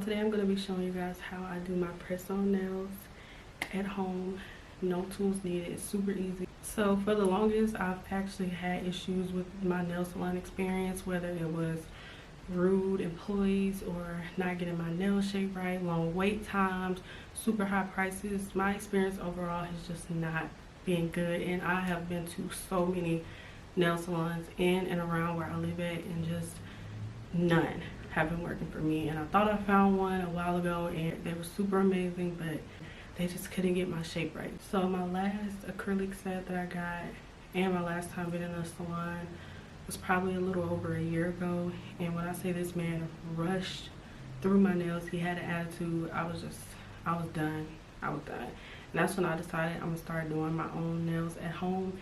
Today I'm going to be showing you guys how I do my press-on nails at home. No tools needed. It's super easy. So for the longest, I've actually had issues with my nail salon experience, whether it was rude employees or not getting my nail shape right, long wait times, super high prices. My experience overall has just not been good, and I have been to so many nail salons in and around where I live at, and just none have been working for me. And I thought I found one a while ago and they were super amazing, but they just couldn't get my shape right. So my last acrylic set that I got, and my last time being in a salon, was probably a little over a year ago. And when I say this man rushed through my nails, he had an attitude. I was done. And that's when I decided I'm gonna start doing my own nails at home.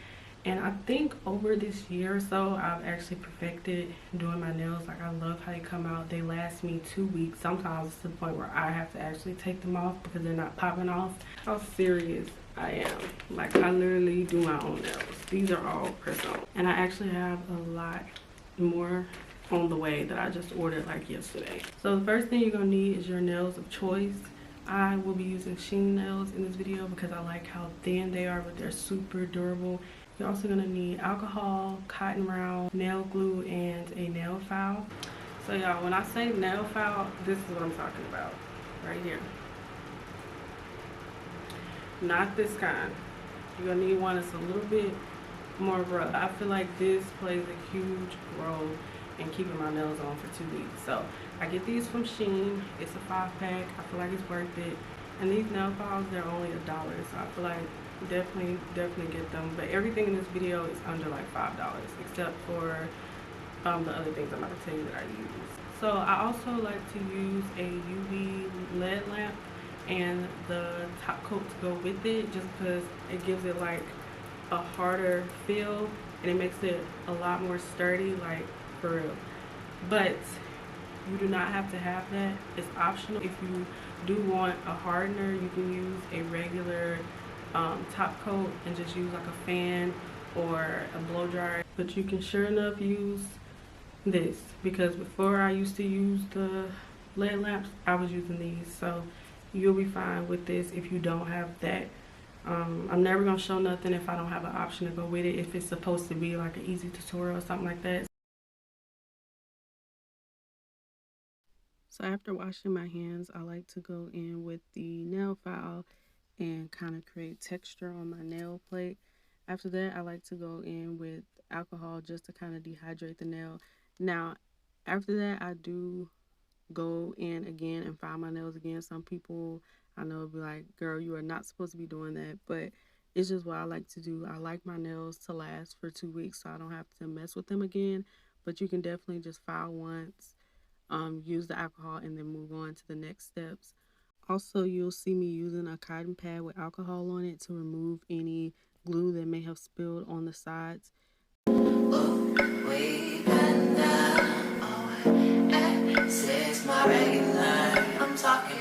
And I think over this year or so, I've actually perfected doing my nails. Like, I love how they come out. They last me 2 weeks. Sometimes it's to the point where I have to actually take them off because they're not popping off. How serious I am. Like, I literally do my own nails. These are all press-on. And I actually have a lot more on the way that I just ordered like yesterday. So the first thing you're gonna need is your nails of choice. I will be using Shein nails in this video because I like how thin they are, but they're super durable. You're also gonna need alcohol, cotton round, nail glue, and a nail file. So y'all, when I say nail file, this is what I'm talking about, right here. Not this kind. You're gonna need one that's a little bit more rough. I feel like this plays a huge role in keeping my nails on for 2 weeks. So I get these from Shein. It's a 5-pack. I feel like it's worth it. And these nail files, they're only $1. So I feel like definitely get them. But everything in this video is under like $5, except for the other things I'm about to tell you that I use. So I also like to use a UV LED lamp and the top coat to go with it, just because it gives it like a harder feel and it makes it a lot more sturdy, like for real. But you do not have to have that. It's optional. If you do want a hardener, you can use a regular top coat and just use like a fan or a blow dryer. But you can sure enough use this, because before I used to use the LED lamps, I was using these. So you'll be fine with this if you don't have that. I'm never gonna show nothing if I don't have an option to go with it, if it's supposed to be like an easy tutorial or something like that. So after washing my hands, I like to go in with the nail file and kind of create texture on my nail plate. After that, I like to go in with alcohol just to kind of dehydrate the nail. Now, after that, I do go in again and file my nails again. Some people I know will be like, girl, you are not supposed to be doing that, but it's just what I like to do. I like my nails to last for 2 weeks so I don't have to mess with them again. But you can definitely just file once, use the alcohol, and then move on to the next steps. Also, you'll see me using a cotton pad with alcohol on it to remove any glue that may have spilled on the sides. I'm talking.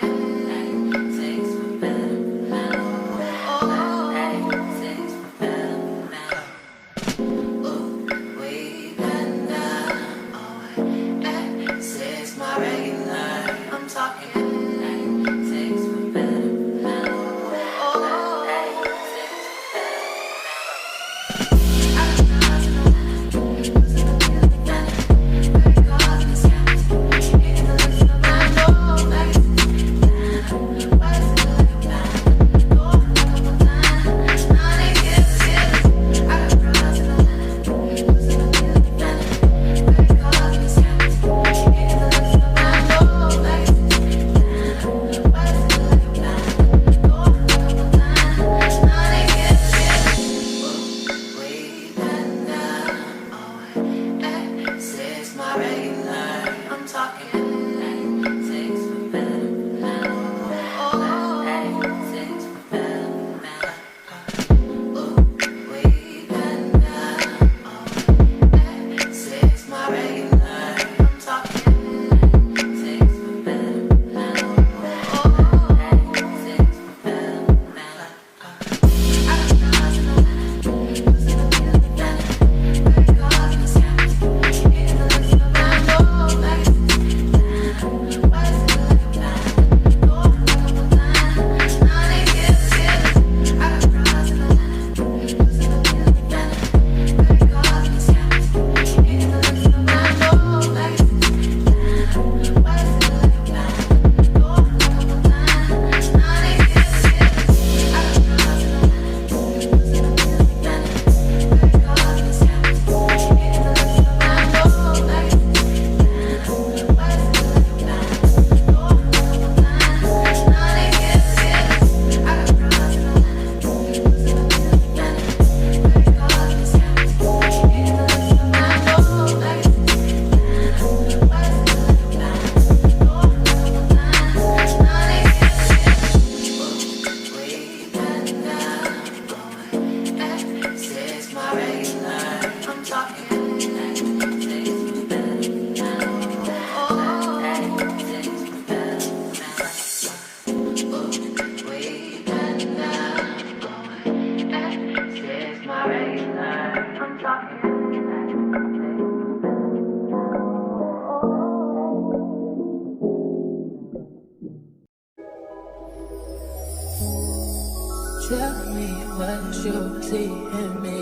Tell me what you see in me.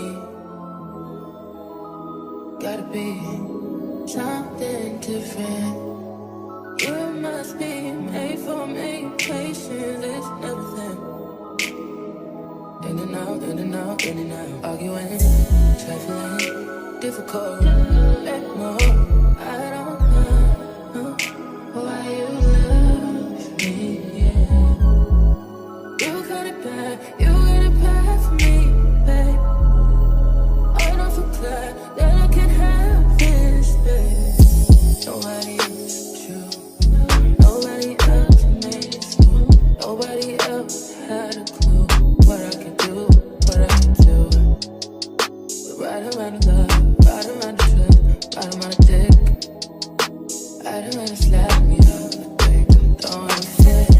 Gotta be something different. You must be made for me. Patience is nothing. In and out, in and out, in and out. Arguing, trifling, difficult. Let more. I don't know why you love me. Yeah. You got it bad for me, babe. I don't feel glad that I can have this, babe. Nobody else you. Nobody else makes you. Nobody else had a clue what I could do, what I could do. We're riding around the love, riding around the trip, riding around the dick. Riding around the slap me up, I think I'm throwing a fit.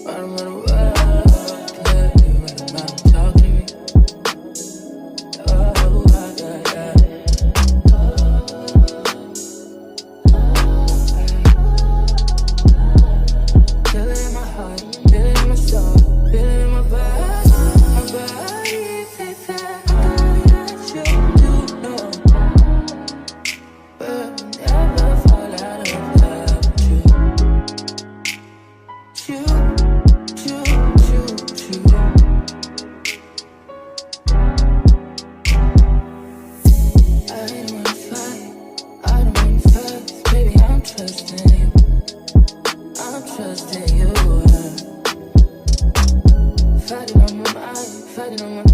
Riding around the world, play, riding around talking to me. Oh, I got that. Feel it in my heart, feel it in my soul, feel it in my body. My body says that you do know, but we'll never fall out of love with you. You, you, you, you. I don't wanna fight, I don't wanna fight. Baby, I'm trusting you. I'm trusting you. Fighting on my mind, fighting on my